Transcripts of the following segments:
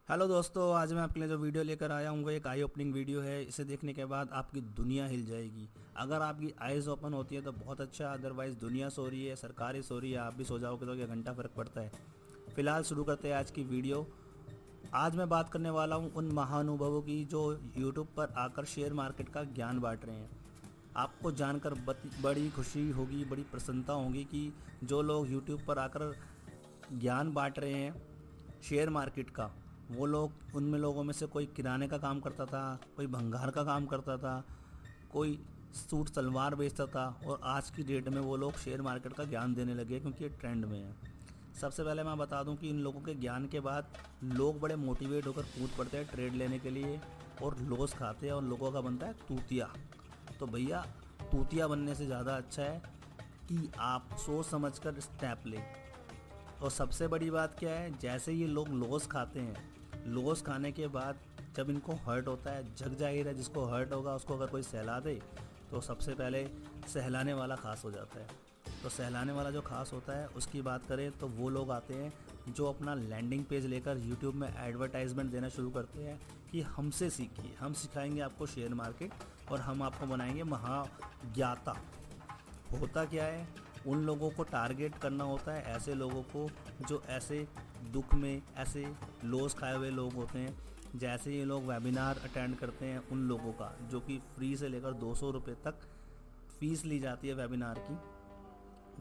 Hello दोस्तों, आज मैं आपके लिए जो वीडियो लेकर आया हूँ वो एक आई ओपनिंग वीडियो है। इसे देखने के बाद आपकी दुनिया हिल जाएगी। अगर आपकी आइज़ ओपन होती है तो बहुत अच्छा, अदरवाइज़ दुनिया सो रही है, सरकारी सो रही है, आप भी सो जाओगे तो 1 घंटा फ़र्क पड़ता है। फ़िलहाल शुरू करते हैं आज की वीडियो। आज मैं बात करने वाला हूँ उन महानुभवों की जो यूट्यूब पर आकर शेयर मार्केट का ज्ञान बांट रहे हैं। आपको जानकर बड़ी खुशी होगी, बड़ी प्रसन्नता होगी कि जो लोग यूट्यूब पर आकर ज्ञान बांट रहे हैं शेयर मार्केट का, वो लोग उनमें लोगों में से कोई किराने का काम करता था, कोई भंगार का काम करता था, कोई सूट सलवार बेचता था, और आज की डेट में वो लोग शेयर मार्केट का ज्ञान देने लगे क्योंकि ये ट्रेंड में है। सबसे पहले मैं बता दूं कि इन लोगों के ज्ञान के बाद लोग बड़े मोटिवेट होकर कूद पड़ते हैं ट्रेड लेने के लिए और लॉस खाते हैं और लोगों का बनता है तूतिया। तो भैया, तूतिया बनने से ज़्यादा अच्छा है कि आप सोच समझ कर स्टेप लें। और सबसे बड़ी बात क्या है, जैसे ये लोग लॉस खाते हैं, लॉस खाने के बाद जब इनको हर्ट होता है, जग जाहिर है जिसको हर्ट होगा उसको अगर कोई सहला दे तो सबसे पहले सहलाने वाला खास हो जाता है। तो सहलाने वाला जो खास होता है उसकी बात करें तो वो लोग आते हैं जो अपना लैंडिंग पेज लेकर यूट्यूब में एडवर्टाइजमेंट देना शुरू करते हैं कि हमसे सीखिए, हम सिखाएंगे आपको शेयर मार्केट और हम आपको बनाएंगे महाज्ञाता। होता क्या है, उन लोगों को टारगेट करना होता है, ऐसे लोगों को जो ऐसे दुख में, ऐसे लॉस खाए हुए लोग होते हैं। जैसे ये लोग वेबिनार अटेंड करते हैं, उन लोगों का जो कि फ्री से लेकर 200 रुपये तक फ़ीस ली जाती है वेबिनार की।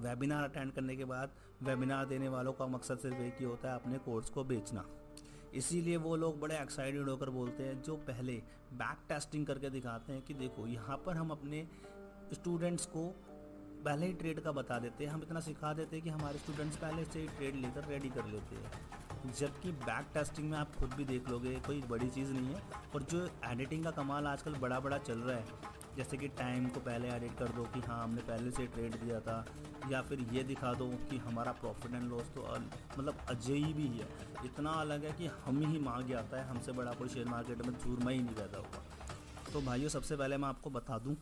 वेबिनार अटेंड करने के बाद वेबिनार देने वालों का मकसद सिर्फ एक ही होता है, अपने कोर्स को बेचना। इसीलिए वो लोग बड़े एक्साइटेड होकर बोलते हैं, जो पहले बैक टेस्टिंग करके दिखाते हैं कि देखो यहाँ पर हम अपने स्टूडेंट्स को पहले ही ट्रेड का बता देते हैं, हम इतना सिखा देते हैं कि हमारे स्टूडेंट्स पहले से ही ट्रेड लेकर रेडी कर लेते हैं। जबकि बैक टेस्टिंग में आप खुद भी देख लोगे, कोई बड़ी चीज़ नहीं है। और जो एडिटिंग का कमाल आजकल बड़ा बड़ा चल रहा है, जैसे कि टाइम को पहले एडिट कर दो कि हाँ हमने पहले से ट्रेड दिया था, या फिर ये दिखा दो कि हमारा प्रॉफिट एंड लॉस तो मतलब अजय भी है, इतना अलग है कि हम ही मांग आता है, हमसे बड़ा कोई शेयर मार्केट में चूरमा ही नहीं पैदा होगा। तो भाइयों, सबसे पहले मैं आपको बता दूं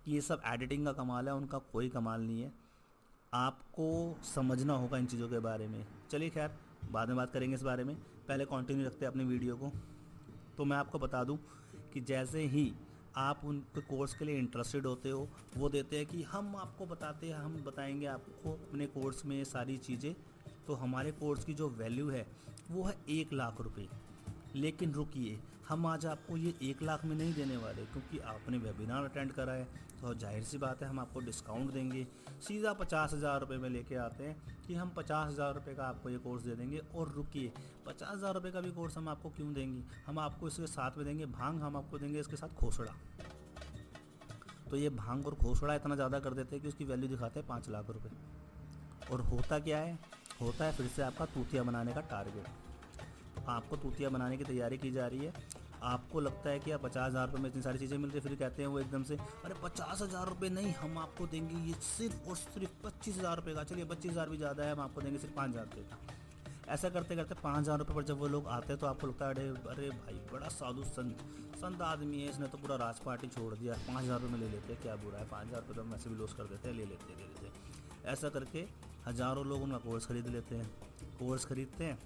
कि ये सब एडिटिंग का कमाल है, उनका कोई कमाल नहीं है। आपको समझना होगा इन चीज़ों के बारे में। चलिए खैर, बाद में बात करेंगे इस बारे में, पहले कंटिन्यू रखते हैं अपनी वीडियो को। तो मैं आपको बता दूं कि जैसे ही आप उनके कोर्स के लिए इंटरेस्टेड होते हो, वो देते हैं कि हम आपको बताते हैं, हम बताएंगे आपको अपने कोर्स में ये सारी चीज़ें। तो हमारे कोर्स की जो वैल्यू है वो है 1 लाख रुपये। लेकिन रुकिए, हम आज आपको ये 1 लाख में नहीं देने वाले, क्योंकि आपने वेबिनार अटेंड करा है तो जाहिर सी बात है हम आपको डिस्काउंट देंगे। सीधा 50,000 रुपये में लेके आते हैं कि हम 50,000 रुपये का आपको ये कोर्स दे देंगे। और रुकिए, 50,000 रुपये का भी कोर्स हम आपको क्यों देंगे, हम आपको इसके साथ में देंगे भांग, हम आपको देंगे इसके साथ खोसड़ा। तो ये भांग और खोसड़ा इतना ज़्यादा कर देते हैं कि उसकी वैल्यू दिखाते हैं 5 लाख रुपये। और होता क्या है, होता है फिर से आपका तूतिया बनाने का टारगेट। आपको तूतिया बनाने की तैयारी की जा रही है। आपको लगता है कि यार 50,000 रुपये में इतनी सारी चीज़ें मिल रही है, फिर कहते हैं वो एकदम से, अरे 50,000 रुपये नहीं, हम आपको देंगे ये सिर्फ और सिर्फ 25,000 रुपये का। चलिए 25,000 भी ज़्यादा है, हम आपको देंगे सिर्फ 5,000 रुपये का। ऐसा करते करते 5,000 रुपये पर जब वो लोग आते हैं तो आपको लगता है अरे अरे भाई, बड़ा साधु संत संत आदमी है, इसने तो पूरा राज पार्टी छोड़ दिया, 5,000 रुपये में ले लेते हैं, क्या बुरा है, 5,000 रुपये तो हम ऐसे भी लॉस कर देते हैं, ले लेते हैं ले लेते हैं। ऐसा करके हज़ारों लोग उनका कोर्स खरीद लेते हैं। कोर्स खरीदते हैं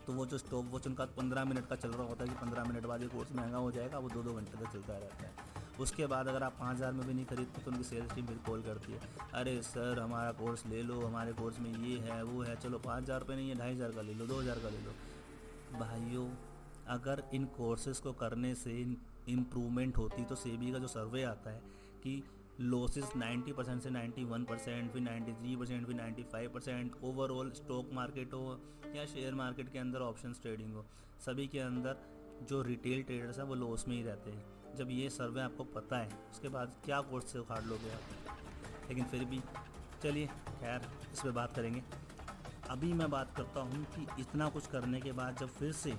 तो वो जो स्टॉप वॉच उनका 15 मिनट का चल रहा होता है कि 15 मिनट बाद ये कोर्स महंगा हो जाएगा, वो 2-2 घंटे तक चलता रहता है। उसके बाद अगर आप 5,000 में भी नहीं खरीदते तो उनकी सेल्स टीम फिर कॉल करती है, अरे सर हमारा कोर्स ले लो, हमारे कोर्स में ये है वो है, चलो 5,000 रुपये नहीं है, 2,500 का ले लो, 2,000 का ले लो। भाइयों, अगर इन कोर्सेज़ को करने से इम्प्रूवमेंट होती तो सेबी का जो सर्वे आता है कि लॉसेस 90% से 91%, फिर 93%, फिर 95%, ओवरऑल स्टॉक मार्केट हो या शेयर मार्केट के अंदर ऑप्शंस ट्रेडिंग हो, सभी के अंदर जो रिटेल ट्रेडर्स हैं वो लॉस में ही रहते हैं। जब ये सर्वे आपको पता है, उसके बाद क्या कोर्स से उखाड़ लोगे आप। लेकिन फिर भी चलिए खैर, इस पर बात करेंगे। अभी मैं बात करता हूँ कि इतना कुछ करने के बाद जब फिर से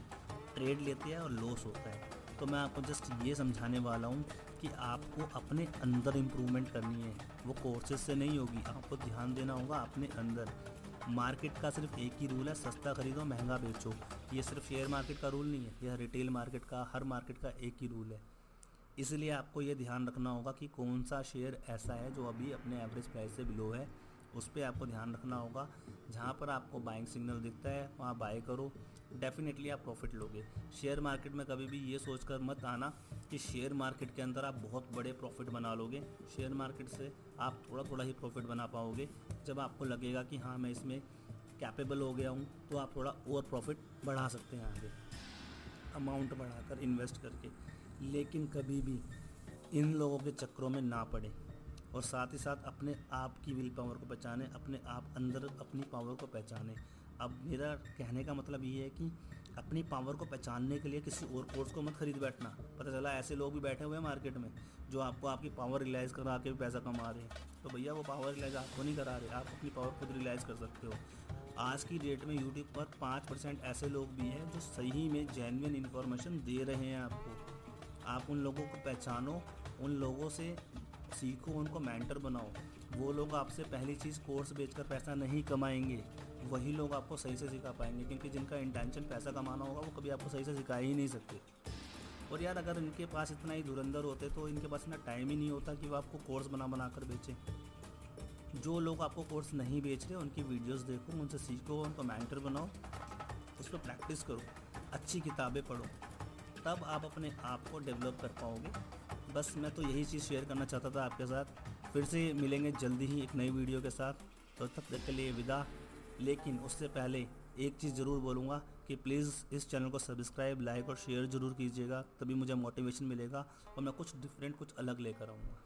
ट्रेड लेते हैं और लॉस होता है, तो मैं आपको जस्ट ये समझाने वाला हूँ कि आपको अपने अंदर इम्प्रूवमेंट करनी है। वो कोर्सेज से नहीं होगी, आपको ध्यान देना होगा अपने अंदर। मार्केट का सिर्फ एक ही रूल है, सस्ता खरीदो महंगा बेचो। ये सिर्फ शेयर मार्केट का रूल नहीं है, यह रिटेल मार्केट का, हर मार्केट का एक ही रूल है। इसलिए आपको ये ध्यान रखना होगा कि कौन सा शेयर ऐसा है जो अभी अपने एवरेज प्राइस से बिलो है, उस पर आपको ध्यान रखना होगा। जहाँ पर आपको बाइंग सिग्नल दिखता है वहाँ बाय करो, डेफिनेटली आप प्रॉफिट लोगे। शेयर मार्केट में कभी भी ये सोचकर मत आना कि शेयर मार्केट के अंदर आप बहुत बड़े प्रॉफिट बना लोगे। शेयर मार्केट से आप थोड़ा थोड़ा ही प्रॉफिट बना पाओगे। जब आपको लगेगा कि हाँ मैं इसमें कैपेबल हो गया हूँ, तो आप थोड़ा और प्रॉफिट बढ़ा सकते हैं आगे, अमाउंट बढ़ाकर इन्वेस्ट करके। लेकिन कभी भी इन लोगों के चक्करों में ना पड़े, और साथ ही साथ अपने आप की विल पावर को पहचाने, अपने आप अंदर अपनी पावर को पहचाने। अब मेरा कहने का मतलब ये है कि अपनी पावर को पहचानने के लिए किसी और कोर्स को मत खरीद बैठना। पता चला ऐसे लोग भी बैठे हुए हैं मार्केट में जो आपको आपकी पावर रियलाइज़ करा के भी पैसा कमा रहे हैं। तो भैया वो पावर रियलाइज़ आपको नहीं करा रहे, आप अपनी पावर खुद रियलाइज़ कर सकते हो। आज की डेट में यूट्यूब पर 5% ऐसे लोग भी हैं जो सही में जेन्युइन इन्फॉर्मेशन दे रहे हैं आपको। आप उन लोगों को पहचानो, उन लोगों से सीखो, उनको मेंटर बनाओ। वो लोग आपसे पहली चीज़ कोर्स बेचकर पैसा नहीं कमाएंगे, वही लोग आपको सही से सिखा पाएंगे, क्योंकि जिनका इंटेंशन पैसा कमाना होगा वो कभी आपको सही से सिखा ही नहीं सकते। और यार अगर इनके पास इतना ही धुरंधर होते तो इनके पास इतना टाइम ही नहीं होता कि वो आपको कोर्स बना कर बेचें। जो लोग आपको कोर्स नहीं बेच रहे उनकी वीडियोस देखो, उनसे सीखो, उनको मेंटर बनाओ, उस पर प्रैक्टिस करो, अच्छी किताबें पढ़ो, तब आप अपने आप को डेवलप कर पाओगे। बस मैं तो यही चीज़ शेयर करना चाहता था आपके साथ। फिर से मिलेंगे जल्दी ही एक नई वीडियो के साथ, तो तब तक के लिए विदा। लेकिन उससे पहले एक चीज़ ज़रूर बोलूँगा कि प्लीज़ इस चैनल को सब्सक्राइब, लाइक और शेयर ज़रूर कीजिएगा, तभी मुझे मोटिवेशन मिलेगा और मैं कुछ डिफरेंट, कुछ अलग लेकर आऊँगा।